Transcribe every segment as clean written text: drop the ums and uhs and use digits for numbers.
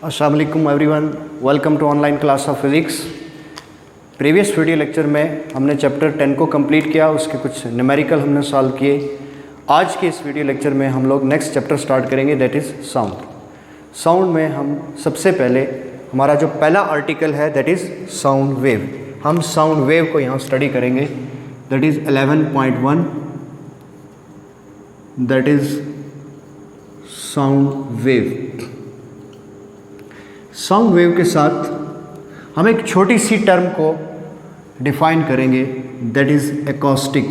अस्सलाम वालेकुम everyone, welcome to online class of physics. Previous video lecture में हमने चैप्टर 10 को कंप्लीट किया, उसके कुछ न्यूमेरिकल हमने सॉल्व किए। आज के इस वीडियो लेक्चर में हम लोग नेक्स्ट चैप्टर स्टार्ट करेंगे, दैट इज़ साउंड। साउंड में हम सबसे पहले हमारा जो पहला आर्टिकल है दैट इज़ साउंड वेव। हम साउंड वेव को यहाँ स्टडी करेंगे, that is 11.1, that is sound wave. Sound wave के साथ हम एक छोटी सी टर्म को डिफाइन करेंगे, that is acoustic.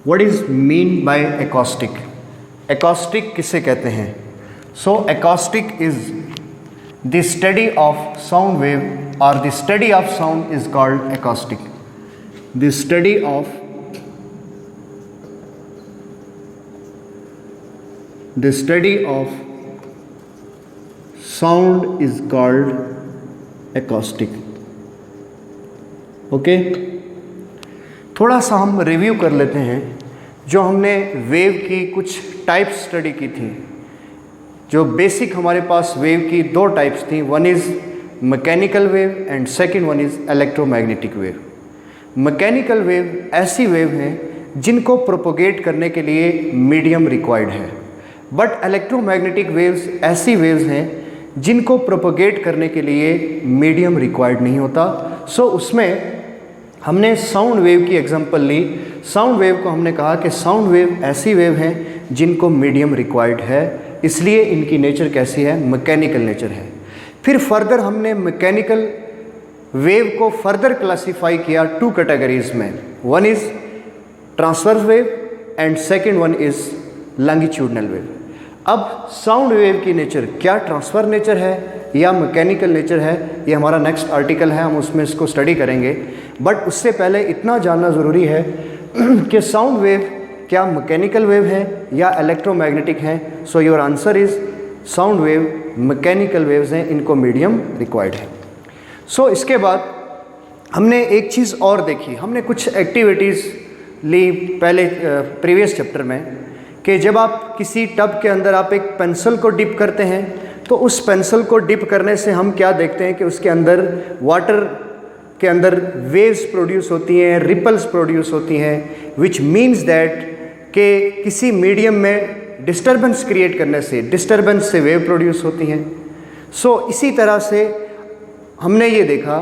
What is mean by acoustic? Acoustic किसे कहते हैं? So acoustic is the study of sound wave और the study of sound is called acoustic. The study of The study of sound is called acoustic. Okay, थोड़ा सा हम review कर लेते हैं जो हमने वेव की कुछ टाइप्स स्टडी की थी। जो बेसिक हमारे पास वेव की दो टाइप्स थी, one is mechanical wave and second one is electromagnetic wave. Mechanical wave ऐसी वेव हैं जिनको प्रोपोगेट करने के लिए मीडियम रिक्वायर्ड है, बट इलेक्ट्रोमैग्नेटिक वेव्स ऐसी वेव्स हैं जिनको प्रोपोगेट करने के लिए मीडियम रिक्वायर्ड नहीं होता। सो उसमें हमने साउंड वेव की एग्जांपल ली। साउंड वेव को हमने कहा कि साउंड वेव ऐसी वेव हैं जिनको मीडियम रिक्वायर्ड है, इसलिए इनकी नेचर कैसी है? मैकेनिकल नेचर है। फिर फर्दर हमने मैकेनिकल वेव को फर्दर क्लासीफाई किया टू कैटेगरीज में, one is transverse wave and second one is longitudinal wave. अब साउंड वेव की नेचर क्या ट्रांसफर नेचर है या मैकेनिकल नेचर है, ये हमारा नेक्स्ट आर्टिकल है, हम उसमें इसको स्टडी करेंगे। बट उससे पहले इतना जानना ज़रूरी है कि साउंड वेव क्या मैकेनिकल वेव है या इलेक्ट्रोमैग्नेटिक है। So your answer is sound wave mechanical waves हैं, इनको मीडियम रिक्वायर्ड है। सो इसके बाद हमने एक चीज़ और देखी, हमने कुछ एक्टिविटीज़ ली पहले प्रीवियस चैप्टर में कि जब आप किसी टब के अंदर आप एक पेंसिल को डिप करते हैं तो उस पेंसिल को डिप करने से हम क्या देखते हैं कि उसके अंदर वाटर के अंदर वेव्स प्रोड्यूस होती हैं, रिपल्स प्रोड्यूस होती हैं, विच मीन्स दैट कि किसी मीडियम में डिस्टर्बेंस क्रिएट करने से, डिस्टर्बेंस से वेव प्रोड्यूस होती हैं। सो इसी तरह से हमने ये देखा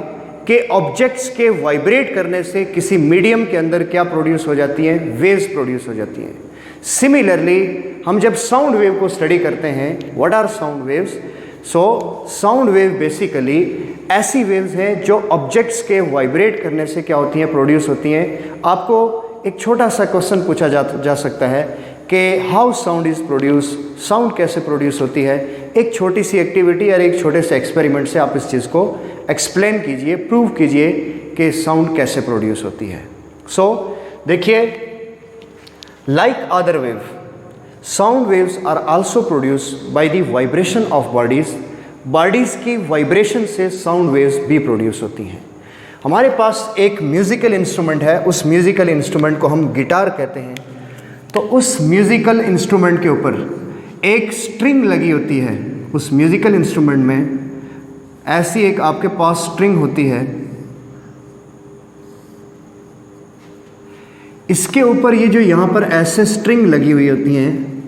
कि ऑब्जेक्ट्स के वाइब्रेट करने से किसी मीडियम के अंदर क्या प्रोड्यूस हो जाती हैं? वेव्स प्रोड्यूस हो जाती हैं। सिमिलरली हम जब साउंड वेव को स्टडी करते हैं, what are sound waves? So sound wave basically ऐसी वेव्स हैं जो ऑब्जेक्ट्स के वाइब्रेट करने से क्या होती हैं? प्रोड्यूस होती हैं। आपको एक छोटा सा क्वेश्चन पूछा जा सकता है कि how sound is produce, sound कैसे प्रोड्यूस होती है। एक छोटी सी एक्टिविटी और एक छोटे से एक्सपेरिमेंट से आप इस चीज़ को एक्सप्लेन कीजिए, प्रूव कीजिए कि साउंड कैसे प्रोड्यूस होती है। सो देखिए, like other wave, sound waves are also produced by the vibration of bodies. bodies की वाइब्रेशन से साउंड वेव्स भी प्रोड्यूस होती हैं। हमारे पास एक म्यूज़िकल इंस्ट्रूमेंट है, उस म्यूज़िकल इंस्ट्रूमेंट को हम गिटार कहते हैं। तो उस म्यूज़िकल इंस्ट्रूमेंट के ऊपर एक स्ट्रिंग लगी होती है। उस म्यूज़िकल इंस्ट्रूमेंट में ऐसी एक आपके पास स्ट्रिंग होती है, इसके ऊपर ये जो यहाँ पर ऐसे स्ट्रिंग लगी हुई होती हैं,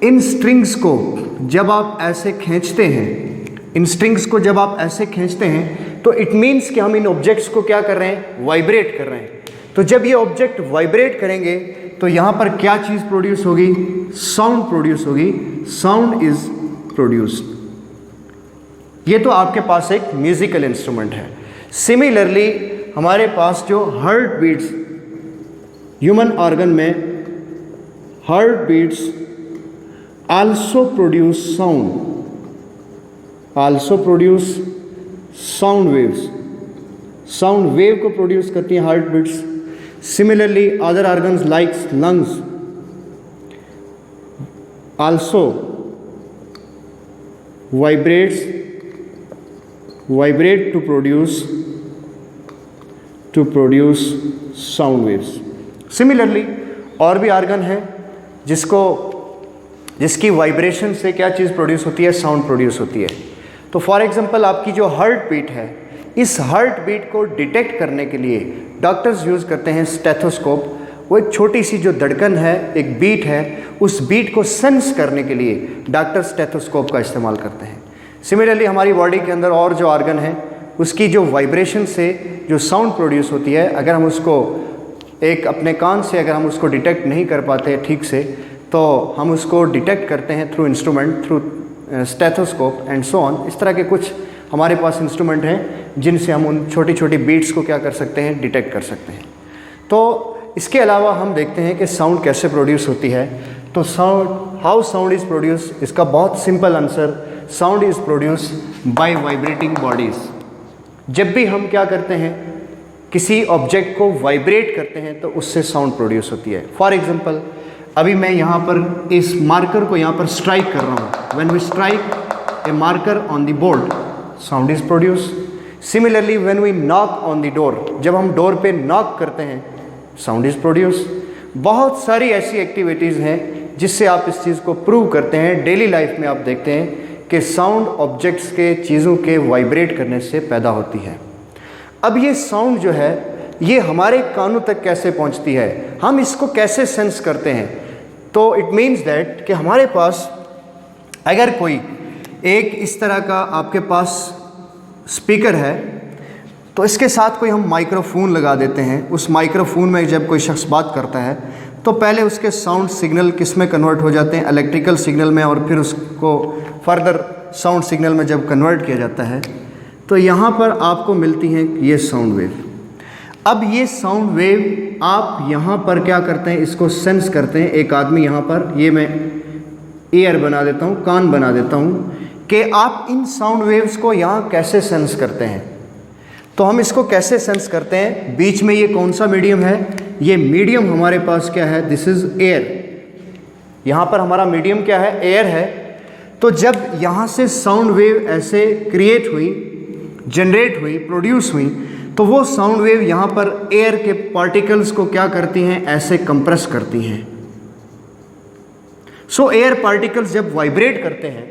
इन स्ट्रिंग्स को जब आप ऐसे खींचते हैं, इन स्ट्रिंग्स को जब आप ऐसे खींचते हैं तो इट मीन्स कि हम इन ऑब्जेक्ट्स को क्या कर रहे हैं? वाइब्रेट कर रहे हैं। तो जब ये ऑब्जेक्ट वाइब्रेट करेंगे तो यहाँ पर क्या चीज़ प्रोड्यूस होगी? साउंड प्रोड्यूस होगी। Sound is produced. ये तो आपके पास एक म्यूजिकल इंस्ट्रूमेंट है। सिमिलरली हमारे पास जो हार्ट बीट्स, ह्यूमन ऑर्गन में heart beats also produce sound, also produce sound waves. Sound wave को प्रोड्यूस करती हैं heart beats. Similarly other organs like lungs also vibrate to produce sound waves. Similarly और भी organ हैं जिसको जिसकी vibration से क्या चीज़ प्रोड्यूस होती है, साउंड प्रोड्यूस होती है। तो फॉर एग्जांपल आपकी जो हार्ट बीट है, इस हार्ट बीट को डिटेक्ट करने के लिए डॉक्टर्स यूज़ करते हैं स्टेथोस्कोप। वो एक छोटी सी जो धड़कन है, एक बीट है, उस बीट को सेंस करने के लिए डॉक्टर स्टेथोस्कोप का इस्तेमाल करते हैं। सिमिलरली हमारी बॉडी के अंदर और जो ऑर्गन है, उसकी जो वाइब्रेशन से जो साउंड प्रोड्यूस होती है, अगर हम उसको एक अपने कान से अगर हम उसको डिटेक्ट नहीं कर पाते ठीक से, तो हम उसको डिटेक्ट करते हैं through instrument, through stethoscope and so on. इस तरह के कुछ हमारे पास इंस्ट्रूमेंट हैं जिनसे हम उन छोटी छोटी बीट्स को क्या कर सकते हैं, डिटेक्ट कर सकते हैं। तो इसके अलावा हम देखते हैं कि साउंड कैसे प्रोड्यूस होती है। तो हाउ साउंड इज़ प्रोड्यूस, इसका बहुत simple answer, sound is produce by vibrating bodies. जब भी हम क्या करते हैं, किसी ऑब्जेक्ट को वाइब्रेट करते हैं तो उससे साउंड प्रोड्यूस होती है। फॉर एग्जांपल अभी मैं यहाँ पर इस मार्कर को यहाँ पर स्ट्राइक कर रहा हूँ। When we strike a marker on the board, sound is produce. Similarly when we knock on the door, जब हम डोर पे नॉक करते हैं, साउंड इज़ प्रोड्यूस। बहुत सारी ऐसी एक्टिविटीज़ हैं जिससे आप इस चीज़ को प्रूव करते हैं। डेली लाइफ में आप देखते हैं कि साउंड ऑब्जेक्ट्स के, चीज़ों के वाइब्रेट करने से पैदा होती है। अब ये साउंड जो है, ये हमारे कानों तक कैसे पहुंचती है, हम इसको कैसे सेंस करते हैं। तो इट मीन्स दैट कि हमारे पास अगर कोई एक इस तरह का आपके पास स्पीकर है, तो इसके साथ कोई हम माइक्रोफोन लगा देते हैं। उस माइक्रोफोन में जब कोई शख्स बात करता है तो पहले उसके साउंड सिग्नल किस में कन्वर्ट हो जाते हैं, इलेक्ट्रिकल सिग्नल में, और फिर उसको फर्दर साउंड सिग्नल में जब कन्वर्ट किया जाता है तो यहाँ पर आपको मिलती हैं ये साउंड वेव। अब ये साउंड वेव आप यहाँ पर क्या करते हैं, इसको सेंस करते हैं। एक आदमी यहाँ पर, ये मैं ईयर बना देता हूँ, कान बना देता हूँ, कि आप इन साउंड वेव्स को यहाँ कैसे सेंस करते हैं। तो हम इसको कैसे सेंस करते हैं, बीच में ये कौन सा मीडियम है, ये मीडियम हमारे पास क्या है, दिस इज़ एयर। यहाँ पर हमारा मीडियम क्या है, एयर है। तो जब यहाँ से साउंड वेव ऐसे क्रिएट हुई, जनरेट हुई, प्रोड्यूस हुई, तो वो साउंड वेव यहाँ पर एयर के पार्टिकल्स को क्या करती हैं, ऐसे कंप्रेस करती हैं। सो एयर पार्टिकल्स जब वाइब्रेट करते हैं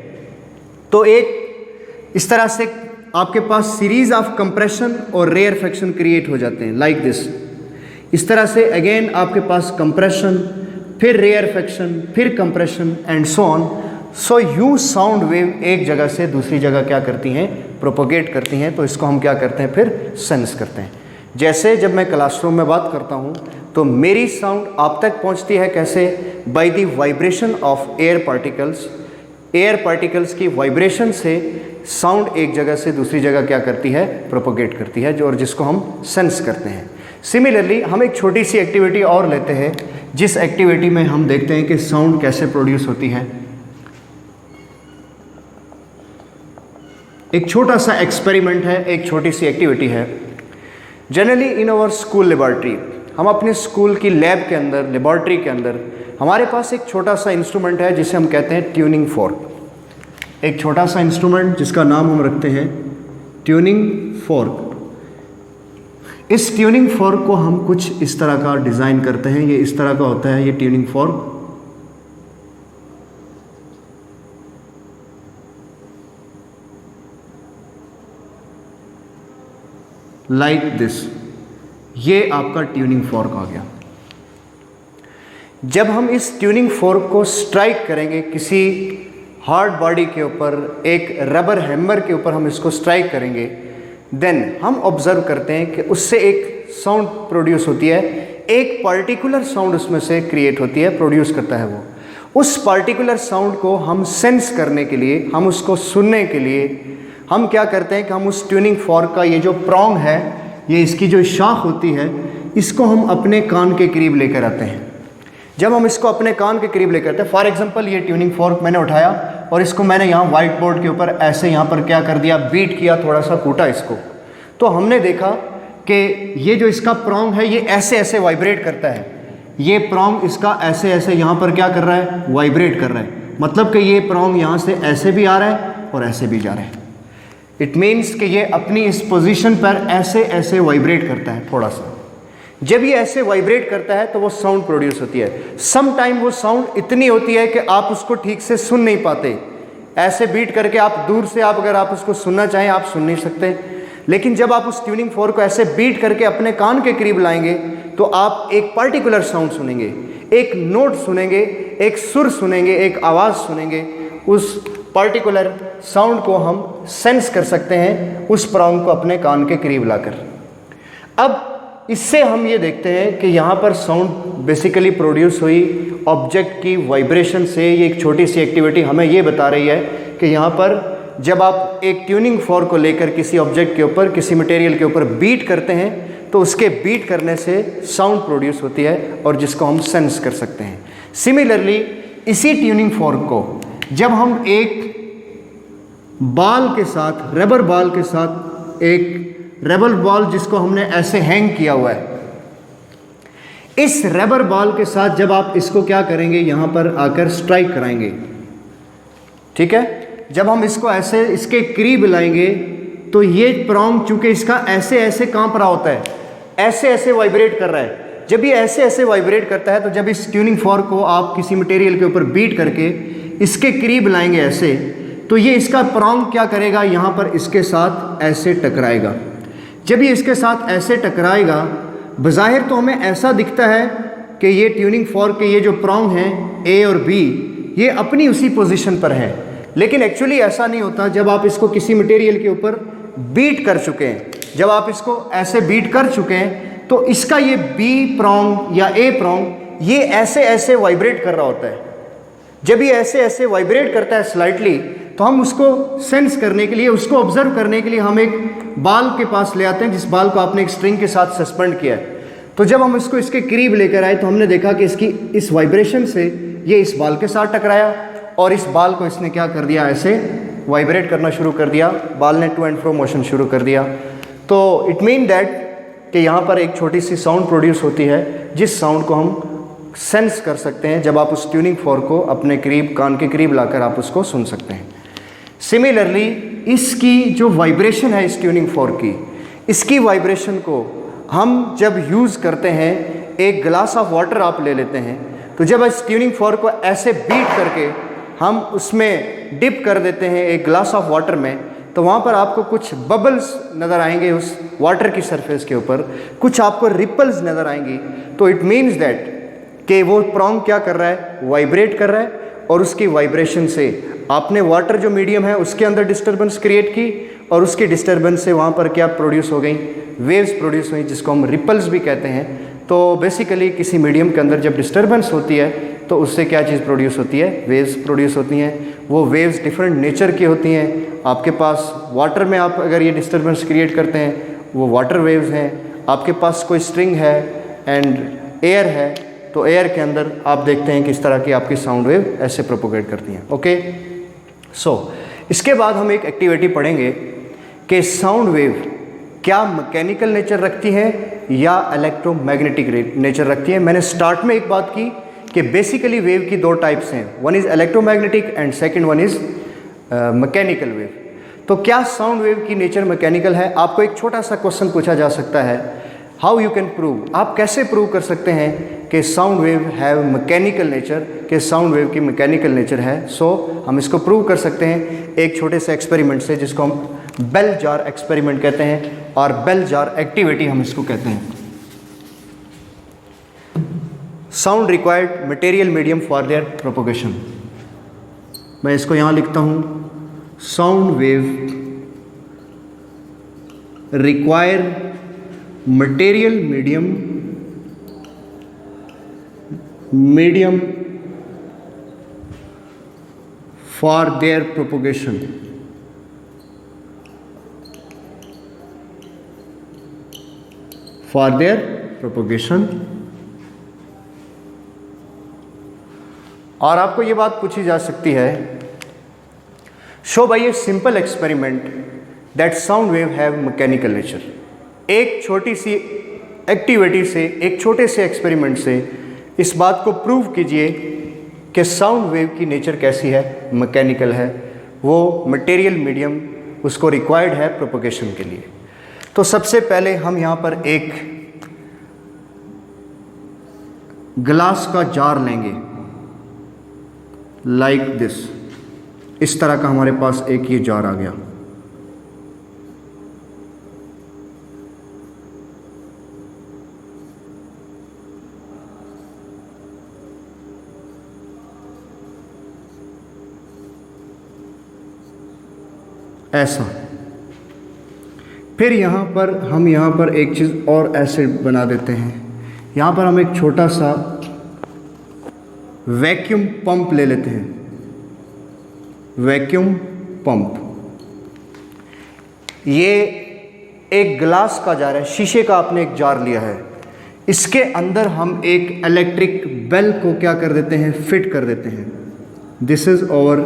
तो एक इस तरह से आपके पास सीरीज ऑफ कंप्रेशन और रेयरफेक्शन क्रिएट हो जाते हैं, लाइक दिस। इस तरह से अगेन आपके पास कंप्रेशन, फिर रेयरफेक्शन, फिर कंप्रेशन एंड सो ऑन। सो यूँ साउंड वेव एक जगह से दूसरी जगह क्या करती हैं, प्रोपोगेट करती हैं। तो इसको हम क्या करते हैं, फिर सेंस करते हैं। जैसे जब मैं क्लासरूम में बात करता हूँ तो मेरी साउंड आप तक पहुँचती है कैसे, by the vibration of air particles. Air particles की वाइब्रेशन से साउंड एक जगह से दूसरी जगह क्या करती है, प्रोपोगेट करती है, जो और जिसको हम सेंस करते हैं। सिमिलरली हम एक छोटी सी एक्टिविटी और लेते हैं, जिस एक्टिविटी में हम देखते हैं कि साउंड कैसे प्रोड्यूस होती है। एक छोटा सा एक्सपेरिमेंट है, एक छोटी सी एक्टिविटी है। Generally in our school laboratory, हम अपने स्कूल की लैब के अंदर, लेबॉर्ट्री के अंदर हमारे पास एक छोटा सा इंस्ट्रूमेंट है जिसे हम कहते हैं ट्यूनिंग फोर्क। एक छोटा सा इंस्ट्रूमेंट जिसका नाम हम रखते हैं ट्यूनिंग फोर्क। इस ट्यूनिंग फोर्क को हम कुछ इस तरह का डिज़ाइन करते हैं। ये इस तरह का होता है ये ट्यूनिंग फोर्क। लाइक दिस, ये आपका ट्यूनिंग फोर्क आ गया। जब हम इस ट्यूनिंग फोर्क को स्ट्राइक करेंगे किसी हार्ड बॉडी के ऊपर, एक रबर हैमर के ऊपर हम इसको स्ट्राइक करेंगे, देन हम ऑब्जर्व करते हैं कि उससे एक साउंड प्रोड्यूस होती है। एक पार्टिकुलर साउंड उसमें से क्रिएट होती है, प्रोड्यूस करता है वो। उस पार्टिकुलर साउंड को हम सेंस करने के लिए, हम उसको सुनने के लिए हम क्या करते हैं कि हम उस ट्यूनिंग फोर्क का ये जो प्रॉन्ग है, ये इसकी जो शाख होती है, इसको हम अपने कान के करीब लेकर आते हैं। जब हम इसको अपने कान के करीब लेकर आते हैं, फॉर एग्जांपल ये ट्यूनिंग फोर्क मैंने उठाया और इसको मैंने यहाँ व्हाइट बोर्ड के ऊपर ऐसे यहाँ पर क्या कर दिया, बीट किया, थोड़ा सा कूटा इसको, तो हमने देखा कि ये जो इसका प्रॉन्ग है ये ऐसे ऐसे वाइब्रेट करता है। ये प्रॉन्ग इसका ऐसे ऐसे यहाँ पर क्या कर रहा है, वाइब्रेट कर रहा है। मतलब कि ये प्रॉन्ग यहाँ से ऐसे भी आ रहा है और ऐसे भी जा रहा है। इट मीन्स कि ये अपनी इस पोजीशन पर ऐसे ऐसे वाइब्रेट करता है थोड़ा सा। जब ये ऐसे वाइब्रेट करता है तो वो साउंड प्रोड्यूस होती है। सम टाइम वो साउंड इतनी होती है कि आप उसको ठीक से सुन नहीं पाते, ऐसे बीट करके आप दूर से अगर आप उसको सुनना चाहें आप सुन नहीं सकते। लेकिन जब आप उस ट्यूनिंग फोर्क को ऐसे बीट करके अपने कान के करीब लाएंगे तो आप एक पर्टिकुलर साउंड सुनेंगे, एक नोट सुनेंगे, एक सुर सुनेंगे, एक आवाज़ सुनेंगे। उस पर्टिकुलर साउंड को हम सेंस कर सकते हैं उस प्रॉन्ग को अपने कान के करीब लाकर। अब इससे हम ये देखते हैं कि यहाँ पर साउंड बेसिकली प्रोड्यूस हुई ऑब्जेक्ट की वाइब्रेशन से। ये एक छोटी सी एक्टिविटी हमें ये बता रही है कि यहाँ पर जब आप एक ट्यूनिंग फोर्क को लेकर किसी ऑब्जेक्ट के ऊपर, किसी मटेरियल के ऊपर बीट करते हैं तो उसके बीट करने से साउंड प्रोड्यूस होती है और जिसको हम सेंस कर सकते हैं। सिमिलरली इसी ट्यूनिंग फोर्क को जब हम एक बॉल के साथ, रबर बॉल के साथ, एक रबर बॉल जिसको हमने ऐसे हैंग किया हुआ है, इस रबर बॉल के साथ जब आप इसको क्या करेंगे, यहाँ पर आकर स्ट्राइक कराएंगे, ठीक है। जब हम इसको ऐसे इसके करीब लाएंगे तो ये प्रॉन्ग चूंकि इसका ऐसे ऐसे कांप रहा होता है, ऐसे ऐसे वाइब्रेट कर रहा है। जब ये ऐसे ऐसे वाइब्रेट करता है तो जब इस ट्यूनिंग फोर्क को आप किसी मटेरियल के ऊपर बीट करके इसके करीब लाएंगे ऐसे, तो ये इसका प्रॉन्ग क्या करेगा, यहाँ पर इसके साथ ऐसे टकराएगा। जब ये इसके साथ ऐसे टकराएगा, बज़ाहिर तो हमें ऐसा दिखता है कि ये ट्यूनिंग फोर्क के ये जो प्रॉन्ग हैं ए और बी ये अपनी उसी पोजीशन पर है, लेकिन एक्चुअली ऐसा नहीं होता। जब आप इसको किसी मटेरियल के ऊपर बीट कर चुके हैं, जब आप इसको ऐसे बीट कर चुके हैं तो इसका ये बी प्रॉन्ग या ए प्रॉन्ग ये ऐसे ऐसे वाइब्रेट कर रहा होता है। जब ये ऐसे ऐसे वाइब्रेट करता है स्लाइटली, तो हम उसको सेंस करने के लिए, उसको ऑब्जर्व करने के लिए हम एक बाल के पास ले आते हैं, जिस बाल को आपने एक स्ट्रिंग के साथ सस्पेंड किया है। तो जब हम इसको इसके करीब लेकर आए तो हमने देखा कि इसकी इस वाइब्रेशन से ये इस बाल के साथ टकराया और इस बाल को इसने क्या कर दिया, ऐसे वाइब्रेट करना शुरू कर दिया, बाल ने टू एंड फ्रो मोशन शुरू कर दिया। तो इट मीन दैट कि यहाँ पर एक छोटी सी साउंड प्रोड्यूस होती है जिस साउंड को हम सेंस कर सकते हैं जब आप उस ट्यूनिंग फोर्क को अपने करीब, कान के करीब लाकर आप उसको सुन सकते हैं। सिमिलरली इसकी जो वाइब्रेशन है इस ट्यूनिंग फोर्क की, इसकी वाइब्रेशन को हम जब यूज़ करते हैं, एक गिलास ऑफ वाटर आप ले लेते हैं, तो जब इस ट्यूनिंग फोर्क को ऐसे बीट करके हम उसमें डिप कर देते हैं एक ग्लास ऑफ वाटर में, तो वहाँ पर आपको कुछ बबल्स नज़र आएंगे उस वाटर की सरफेस के ऊपर, कुछ आपको रिपल्स नज़र आएंगी। तो इट मीन्स दैट कि वो प्रॉन्ग क्या कर रहा है, वाइब्रेट कर रहा है, और उसकी वाइब्रेशन से आपने वाटर जो मीडियम है उसके अंदर डिस्टर्बेंस क्रिएट की, और उसकी डिस्टर्बेंस से वहाँ पर क्या प्रोड्यूस हो गई, वेव्स प्रोड्यूस हुई, जिसको हम रिपल्स भी कहते हैं। तो बेसिकली किसी मीडियम के अंदर जब डिस्टर्बेंस होती है तो उससे क्या चीज़ प्रोड्यूस होती है, वेव्स प्रोड्यूस होती हैं। वो वेव्स डिफरेंट नेचर की होती हैं। आपके पास वाटर में आप अगर ये डिस्टर्बेंस क्रिएट करते हैं वो वाटर वेव्स हैं। आपके पास कोई स्ट्रिंग है एंड एयर है, तो एयर के अंदर आप देखते हैं किस तरह की आपकी साउंड वेव ऐसे प्रोपोगेट करती हैं। ओके, सो इसके बाद हम एक एक्टिविटी पढ़ेंगे कि साउंड वेव क्या मैकेनिकल नेचर रखती है या इलेक्ट्रोमैग्नेटिक नेचर रखती है। मैंने स्टार्ट में एक बात की कि बेसिकली वेव की दो टाइप्स हैं, one is electromagnetic and second one is mechanical wave. तो क्या साउंड वेव की नेचर मैकेनिकल है? आपको एक छोटा सा क्वेश्चन पूछा जा सकता है, हाउ यू कैन प्रूव, आप कैसे प्रूव कर सकते हैं कि sound wave have mechanical nature, कि साउंड वेव की मैकेनिकल नेचर है। सो हम इसको प्रूव कर सकते हैं एक छोटे से एक्सपेरिमेंट से, जिसको हम बेल जार एक्सपेरिमेंट कहते हैं और बेल जार एक्टिविटी हम इसको कहते हैं। Sound required material medium for their propagation. मैं इसको यहाँ लिखता हूँ, sound wave require material medium for their propagation. For their propagation. और आपको ये बात पूछी जा सकती है, show by a simple experiment that sound wave have mechanical nature. एक छोटी सी एक्टिविटी से, एक छोटे से एक्सपेरिमेंट से इस बात को प्रूव कीजिए कि साउंड वेव की नेचर कैसी है, मैकेनिकल है, वो मटेरियल मीडियम उसको रिक्वायर्ड है प्रोपोगेशन के लिए। तो सबसे पहले हम यहाँ पर एक ग्लास का जार लेंगे लाइक दिस, इस तरह का हमारे पास एक ये जार आ गया। ऐसा। फिर यहाँ पर हम यहाँ पर एक चीज़ और ऐसे बना देते हैं, यहाँ पर हम एक छोटा सा वैक्यूम पंप ले लेते हैं, वैक्यूम पंप। ये एक ग्लास का जार है, शीशे का आपने एक जार लिया है, इसके अंदर हम एक इलेक्ट्रिक बेल को क्या कर देते हैं, फिट कर देते हैं। This is our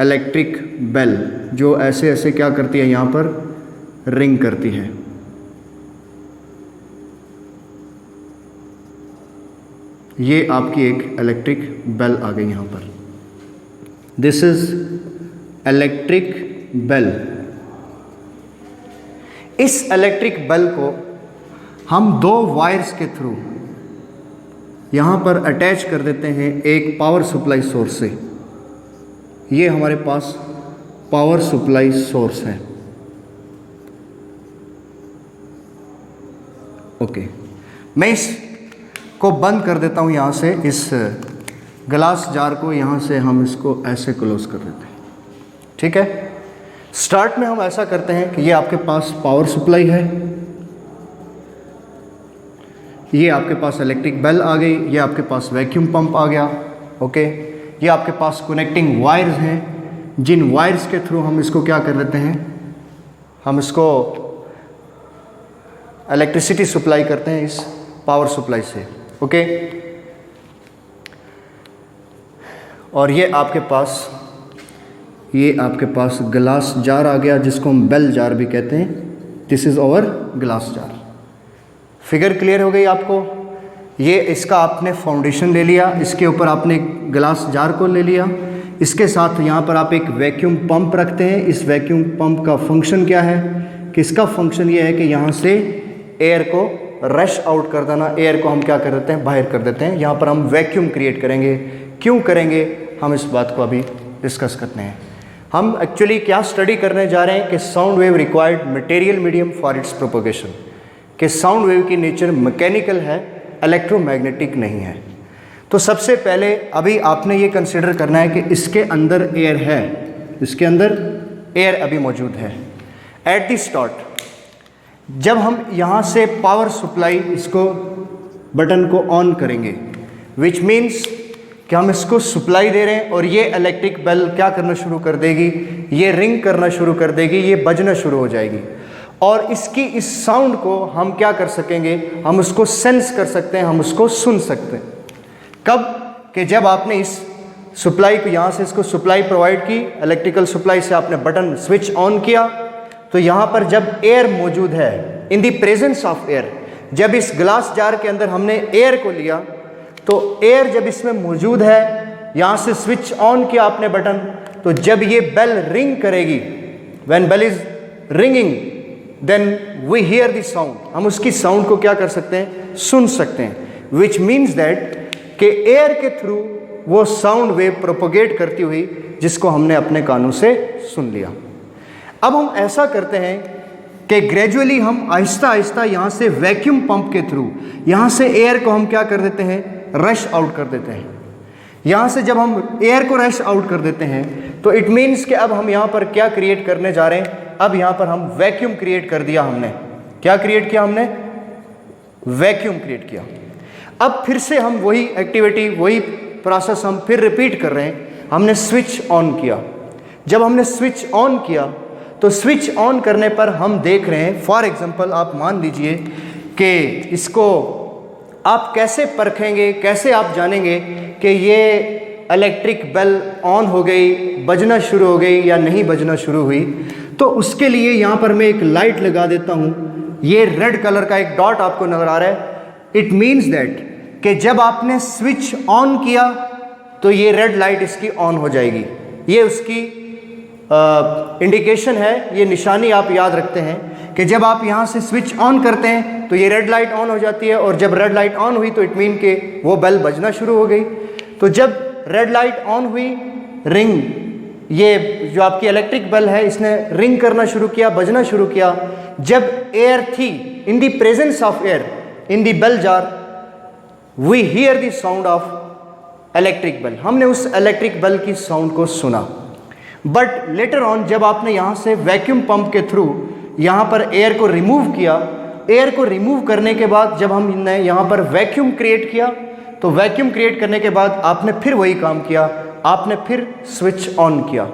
electric bell, जो ऐसे ऐसे क्या करती है, यहाँ पर रिंग करती है। ये आपकी एक इलेक्ट्रिक बेल आ गई यहाँ पर। This is electric bell. इस इलेक्ट्रिक बेल को हम दो वायर्स के थ्रू यहाँ पर अटैच कर देते हैं एक पावर सप्लाई सोर्स से। ये हमारे पास पावर सप्लाई सोर्स है। ओके, मैं इसको बंद कर देता हूँ यहाँ से। इस ग्लास जार को यहाँ से हम इसको ऐसे क्लोज कर देते हैं। ठीक है, स्टार्ट में हम ऐसा करते हैं कि ये आपके पास पावर सप्लाई है, ये आपके पास इलेक्ट्रिक बेल आ गई, ये आपके पास वैक्यूम पंप आ गया। ओके, ये आपके पास कनेक्टिंग वायर्स हैं, जिन वायर्स के थ्रू हम इसको क्या कर देते हैं, हम इसको इलेक्ट्रिसिटी सप्लाई करते हैं इस पावर सप्लाई से। ओके, और ये आपके पास ग्लास जार आ गया, जिसको हम बेल जार भी कहते हैं। This is our glass jar. Figure clear हो गई आपको? ये इसका आपने फाउंडेशन ले लिया, इसके ऊपर आपने ग्लास जार को ले लिया, इसके साथ यहाँ पर आप एक वैक्यूम पंप रखते हैं। इस वैक्यूम पंप का फंक्शन क्या है कि इसका फंक्शन ये है कि यहाँ से एयर को रश आउट कर देना, एयर को हम क्या कर देते हैं, बाहर कर देते हैं। यहाँ पर हम वैक्यूम क्रिएट करेंगे। क्यों करेंगे, हम इस बात को अभी डिस्कस करते हैं। हम एक्चुअली क्या स्टडी करने जा रहे हैं कि sound wave required material medium for its propagation, कि साउंड वेव की नेचर मैकेनिकल है, इलेक्ट्रोमैग्नेटिक नहीं है। तो सबसे पहले अभी आपने ये कंसिडर करना है कि इसके अंदर एयर है, इसके अंदर एयर अभी मौजूद है। एट द स्टार्ट जब हम यहाँ से पावर सप्लाई इसको बटन को ऑन करेंगे, विच मीन्स कि हम इसको सप्लाई दे रहे हैं, और ये इलेक्ट्रिक बेल क्या करना शुरू कर देगी, ये रिंग करना शुरू कर देगी, ये बजना शुरू हो जाएगी। और इसकी इस साउंड को हम क्या कर सकेंगे, हम उसको सेंस कर सकते हैं, हम उसको सुन सकते हैं। कब कि जब आपने इस सप्लाई को यहाँ से इसको सप्लाई प्रोवाइड की, इलेक्ट्रिकल सप्लाई से आपने बटन स्विच ऑन किया, तो यहाँ पर जब एयर मौजूद है, इन द प्रेजेंस ऑफ एयर, जब इस ग्लास जार के अंदर हमने एयर को लिया, तो एयर जब इसमें मौजूद है, यहाँ से स्विच ऑन किया आपने बटन, तो जब ये बेल रिंग करेगी, when bell is ringing then we hear the sound, हम उसकी साउंड को क्या कर सकते हैं, सुन सकते हैं। विच मीन्स दैट कि एयर के थ्रू वो साउंड वेव प्रोपोगेट करती हुई, जिसको हमने अपने कानों से सुन लिया। अब हम ऐसा करते हैं कि ग्रेजुअली हम आहिस्ता आहिस्ता यहाँ से वैक्यूम पंप के थ्रू यहाँ से एयर को हम क्या कर देते हैं, रश आउट कर देते हैं। यहाँ से जब हम एयर को रश आउट कर देते हैं, तो इट मीन्स कि अब हम यहाँ पर क्या क्रिएट करने जा रहे हैं, अब यहाँ पर हम वैक्यूम क्रिएट कर दिया। हमने क्या क्रिएट किया, हमने वैक्यूम क्रिएट किया। अब फिर से हम वही एक्टिविटी, वही प्रोसेस हम फिर रिपीट कर रहे हैं। हमने स्विच ऑन किया, जब हमने स्विच ऑन किया, तो स्विच ऑन करने पर हम देख रहे हैं, फॉर एग्जांपल आप मान लीजिए कि इसको आप कैसे परखेंगे, कैसे आप जानेंगे कि ये इलेक्ट्रिक बेल ऑन हो गई, बजना शुरू हो गई या नहीं बजना शुरू हुई। तो उसके लिए यहाँ पर मैं एक लाइट लगा देता हूँ। ये रेड कलर का एक डॉट आपको नज़र आ रहा है। इट मीन्स दैट कि जब आपने स्विच ऑन किया, तो ये रेड लाइट इसकी ऑन हो जाएगी। ये उसकी इंडिकेशन है, ये निशानी आप याद रखते हैं कि जब आप यहाँ से स्विच ऑन करते हैं तो ये रेड लाइट ऑन हो जाती है, और जब रेड लाइट ऑन हुई तो इट मीन के वो बेल बजना शुरू हो गई। तो जब रेड लाइट ऑन हुई, रिंग, ये जो आपकी इलेक्ट्रिक बेल है इसने रिंग करना शुरू किया, बजना शुरू किया। जब एयर थी, in the presence of air in the bell jar, we hear the sound of electric bell, हमने उस इलेक्ट्रिक बेल की साउंड को सुना। बट लेटर ऑन जब आपने यहाँ से वैक्यूम पंप के थ्रू यहाँ पर एयर को रिमूव किया, एयर को रिमूव करने के बाद जब हमने यहाँ पर वैक्यूम क्रिएट किया, तो वैक्यूम क्रिएट करने के बाद आपने फिर वही काम किया, आपने फिर स्विच ऑन किया।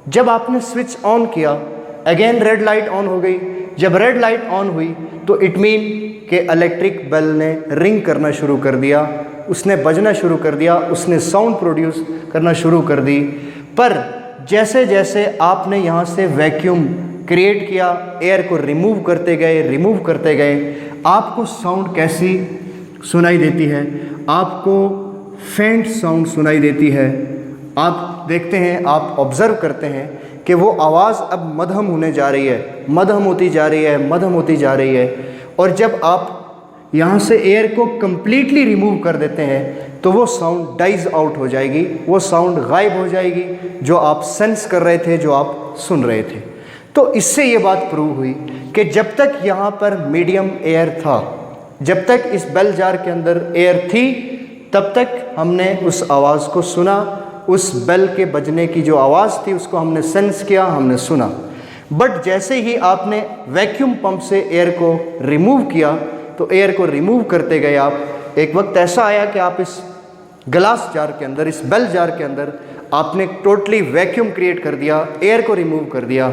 जब आपने स्विच ऑन किया, अगेन रेड लाइट ऑन हो गई। जब रेड लाइट ऑन हुई तो इट मीन के इलेक्ट्रिक बेल ने रिंग करना शुरू कर दिया, उसने बजना शुरू कर दिया, उसने साउंड प्रोड्यूस करना शुरू कर दी। पर जैसे जैसे आपने यहाँ से वैक्यूम क्रिएट किया, एयर को रिमूव करते गए, आपको साउंड कैसी सुनाई देती है? आपको फेंट साउंड सुनाई देती है। आप देखते हैं, आप ऑब्जर्व करते हैं कि वो आवाज़ अब मध्यम होने जा रही है, मध्यम होती जा रही है। और जब आप यहाँ से एयर को कम्प्लीटली रिमूव कर देते हैं तो वो साउंड डाइज आउट हो जाएगी, वो साउंड गायब हो जाएगी जो आप सेंस कर रहे थे, जो आप सुन रहे थे। तो इससे ये बात प्रूव हुई कि जब तक यहाँ पर मीडियम एयर था, जब तक इस बेल जार के अंदर एयर थी, तब तक हमने उस आवाज़ को सुना, उस बेल के बजने की जो आवाज़ थी उसको हमने सेंस किया, हमने सुना। बट जैसे ही आपने वैक्यूम पंप से एयर को रिमूव किया, तो एयर को रिमूव करते गए आप, एक वक्त ऐसा आया कि आप इस ग्लास जार के अंदर, इस बेल जार के अंदर आपने टोटली वैक्यूम क्रिएट कर दिया, एयर को रिमूव कर दिया।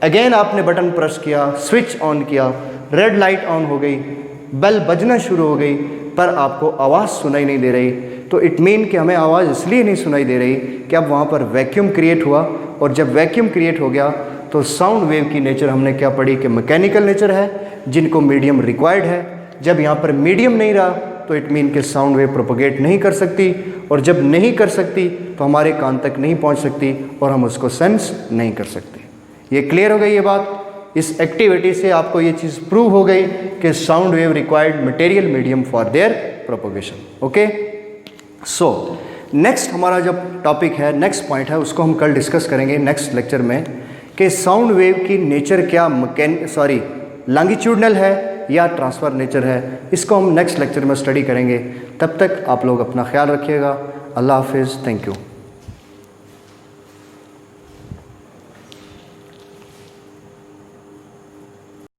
अगेन आपने बटन प्रेस किया, स्विच ऑन किया, रेड लाइट ऑन हो गई, बेल बजना शुरू हो गई, पर आपको आवाज़ सुनाई नहीं दे रही। तो इट मीन कि हमें आवाज़ इसलिए नहीं सुनाई दे रही कि अब वहाँ पर वैक्यूम क्रिएट हुआ, और जब वैक्यूम क्रिएट हो गया तो साउंड वेव की नेचर हमने क्या पढ़ी कि मैकेनिकल नेचर है, जिनको मीडियम रिक्वायर्ड है। जब यहाँ पर मीडियम नहीं रहा तो इट मीन कि साउंड वेव प्रोपोगेट नहीं कर सकती, और जब नहीं कर सकती तो हमारे कान तक नहीं पहुँच सकती और हम उसको सेंस नहीं कर सकते। ये क्लियर हो गई ये बात? इस एक्टिविटी से आपको ये चीज़ प्रूव हो गई कि sound wave required material medium for their propagation. Okay, so next हमारा जब टॉपिक है, नेक्स्ट पॉइंट है, उसको हम कल डिस्कस करेंगे नेक्स्ट लेक्चर में कि साउंड वेव की नेचर क्या लॉन्गिट्यूडनल है या ट्रांसफर नेचर है। इसको हम नेक्स्ट लेक्चर में स्टडी करेंगे। तब तक आप लोग अपना ख्याल रखिएगा। अल्लाह हाफिज़, थैंक यू।